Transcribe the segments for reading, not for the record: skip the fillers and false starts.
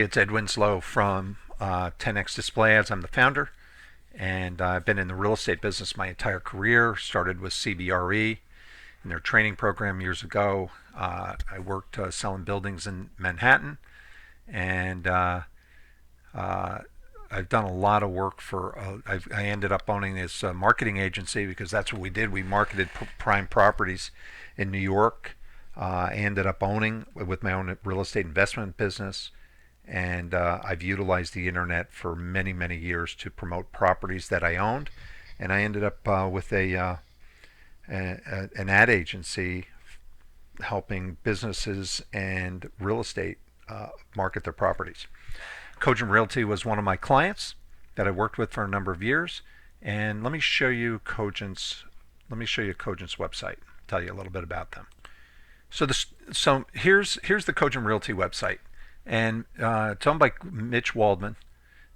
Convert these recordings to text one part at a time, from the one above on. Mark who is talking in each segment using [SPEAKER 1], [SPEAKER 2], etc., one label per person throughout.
[SPEAKER 1] It's Ed Winslow from 10X Display Ads. I'm the founder, and I've been in the real estate business my entire career. Started with CBRE in their training program years ago. I worked selling buildings in Manhattan, and I've done a lot of work for. I ended up owning this marketing agency because that's what we did. We marketed prime properties in New York. I ended up owning with my own real estate investment business, and I've utilized the internet for many, many years to promote properties that I owned. And I ended up with an ad agency helping businesses and real estate market their properties. Cogent Realty was one of my clients that I worked with for a number of years. And let me show you Cogent's website. Tell you a little bit about them. So here's the Cogent Realty website, and it's owned by Mitch Waldman.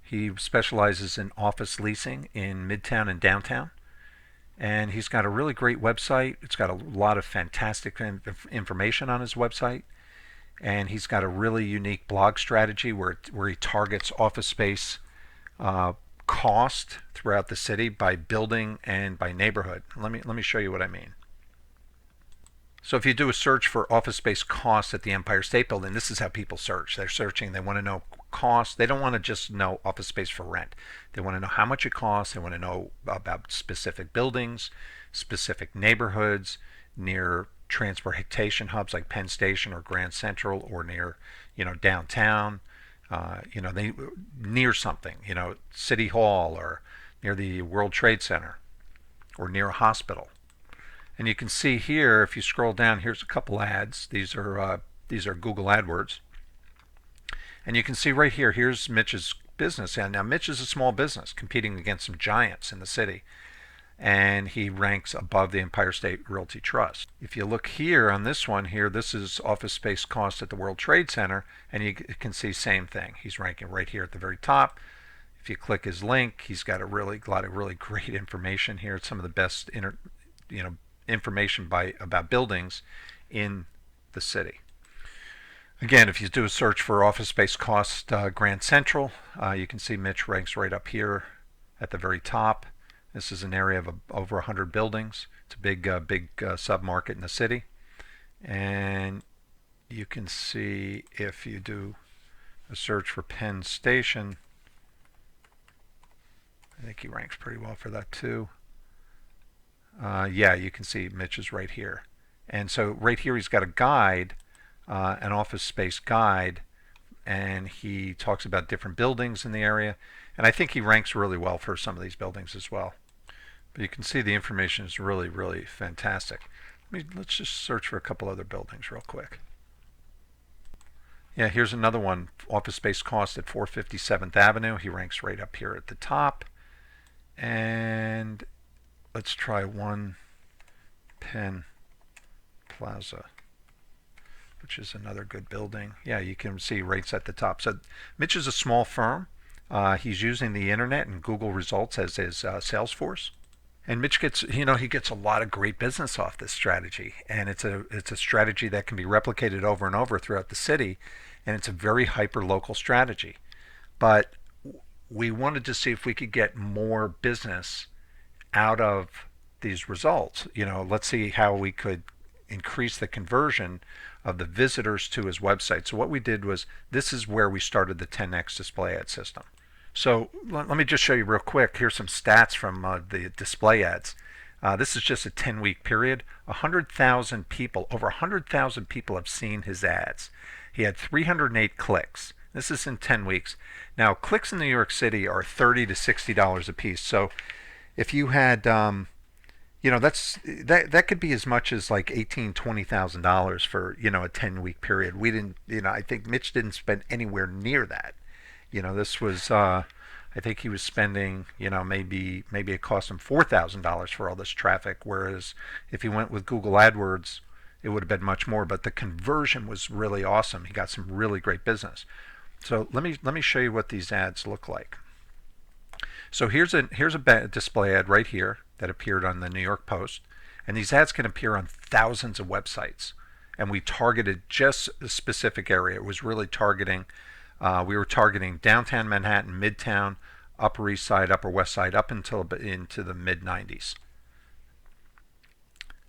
[SPEAKER 1] He specializes in office leasing in Midtown and downtown, and he's got a really great website. It's got a lot of fantastic information on his website, and he's got a really unique blog strategy where he targets office space cost throughout the city by building and by neighborhood. Let me show you what I mean. So if you do a search for office space costs at the Empire State Building, this is how people search. They're searching, they want to know costs. They don't want to just know office space for rent. They want to know how much it costs. They want to know about specific buildings, specific neighborhoods, near transportation hubs like Penn Station or Grand Central, or near, downtown, they near something, City Hall, or near the World Trade Center, or near a hospital. And you can see here, if you scroll down, here's a couple ads. These are Google Adwords. And you can see right here, here's Mitch's business. And now Mitch is a small business competing against some giants in the city. And he ranks above the Empire State Realty Trust. If you look here on this one here, this is office space cost at the World Trade Center, and you can see same thing. He's ranking right here at the very top. If you click his link, he's got a lot of really great information here. It's some of the best information about buildings in the city. Again, if you do a search for office space cost Grand Central, you can see Mitch ranks right up here at the very top. This is an area of over 100 buildings. It's a big sub-market in the city. And you can see if you do a search for Penn Station, I think he ranks pretty well for that too. You can see Mitch is right here. And so right here he's got a guide, an office space guide, and he talks about different buildings in the area. And I think he ranks really well for some of these buildings as well. But you can see the information is really, really fantastic. Let's just search for a couple other buildings real quick. Yeah, here's another one, office space cost at 457th Avenue. He ranks right up here at the top. And let's try One Penn Plaza, which is another good building. Yeah, you can see rates at the top. So Mitch is a small firm. He's using the internet and Google results as his sales force. And Mitch gets, he gets a lot of great business off this strategy, and it's a strategy that can be replicated over and over throughout the city, and it's a very hyper local strategy. But we wanted to see if we could get more business out of these results. Let's see how we could increase the conversion of the visitors to his website. So what we did was, this is where we started the 10X display ad system. So let me just show you real quick. Here's some stats from the display ads. This is just a 10-week period. 100,000 people, over 100,000 people have seen his ads. He had 308 clicks. This is in 10 weeks. Now, clicks in New York City are $30 to $60 a piece. So if you had, that could be as much as like $18,000-$20,000 for a 10-week period. We didn't, I think Mitch didn't spend anywhere near that. This was, I think he was spending, maybe it cost him $4,000 for all this traffic, whereas if he went with Google AdWords, it would have been much more. But the conversion was really awesome. He got some really great business. So let me show you what these ads look like. So here's a display ad right here that appeared on the New York Post, and these ads can appear on thousands of websites. And we targeted just a specific area. It was really targeting We were targeting downtown Manhattan, Midtown, Upper East Side, Upper West Side, up until into the mid 90s.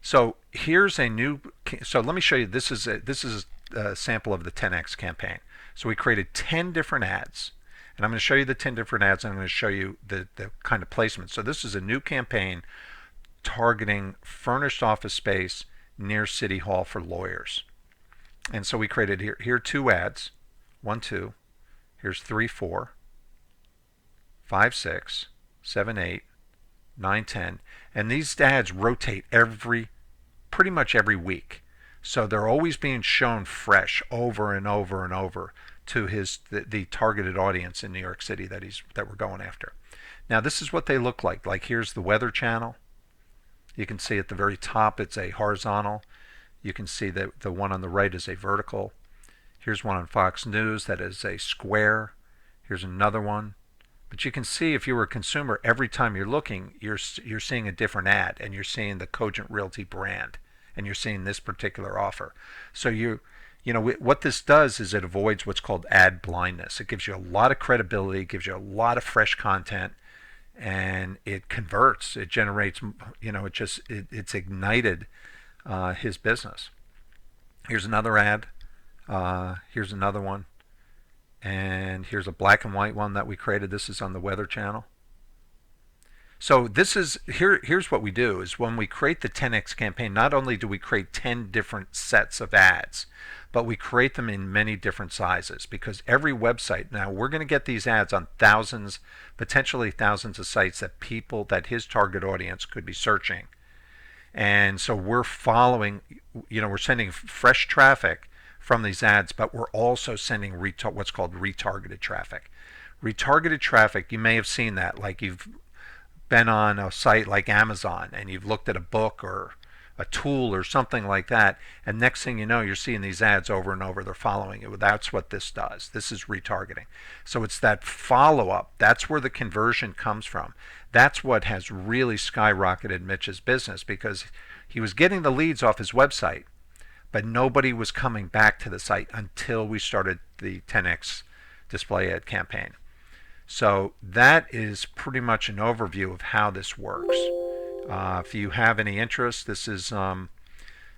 [SPEAKER 1] So here's a new. So let me show you. This is a sample of the 10x campaign. So we created 10 different ads, and I'm going to show you the 10 different ads. And I'm going to show you the kind of placement. So this is a new campaign targeting furnished office space near City Hall for lawyers. And so we created here are two ads, 1, 2. Here's 3, 4, 5, 6, 7, 8, 9, 10, and these ads rotate pretty much every week. So they're always being shown fresh over and over and over to the targeted audience in New York City that we're going after. Now this is what they look like. Like here's the Weather Channel. You can see at the very top it's a horizontal. You can see that the one on the right is a vertical. Here's one on Fox News that is a square. Here's another one. But you can see if you were a consumer, every time you're looking, you're seeing a different ad, and you're seeing the Cogent Realty brand, and you're seeing this particular offer. So what this does is it avoids what's called ad blindness. It gives you a lot of credibility, it gives you a lot of fresh content, and it converts. It generates, it's ignited his business. Here's another ad. Here's another one. And here's a black and white one that we created. This is on the Weather Channel. So here's what we do is when we create the 10x campaign, not only do we create 10 different sets of ads, but we create them in many different sizes, because every website, now we're going to get these ads on thousands, potentially thousands of sites that his target audience could be searching. And so we're following, we're sending fresh traffic from these ads, but we're also sending what's called retargeted traffic. Retargeted traffic, you may have seen that, like you've been on a site like Amazon and you've looked at a book or a tool or something like that, and next thing you know, you're seeing these ads over and over. They're following you. That's what this does. This is retargeting. So it's that follow-up. That's where the conversion comes from. That's what has really skyrocketed Mitch's business, because he was getting the leads off his website, but nobody was coming back to the site until we started the 10x display ad campaign. So that is pretty much an overview of how this works. If you have any interest, this is a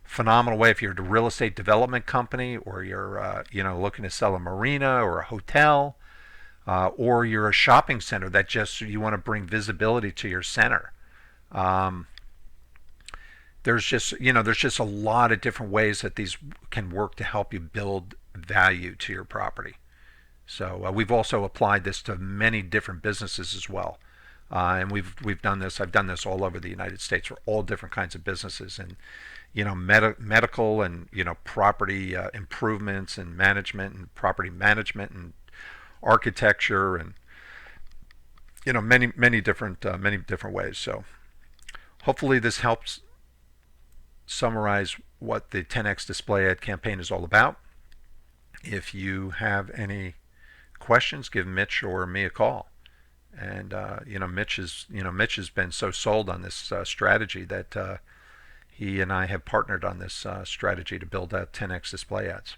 [SPEAKER 1] phenomenal way. If you're a real estate development company, or you're looking to sell a marina or a hotel, or you're a shopping center that you want to bring visibility to your center. There's just a lot of different ways that these can work to help you build value to your property. So we've also applied this to many different businesses as well, and we've done this. I've done this all over the United States for all different kinds of businesses, and medical and property improvements and management and property management and architecture, and many different ways. So hopefully this helps summarize what the 10x display ad campaign is all about. If you have any questions, give Mitch or me a call. And Mitch has been so sold on this strategy that he and I have partnered on this strategy to build out 10x display ads.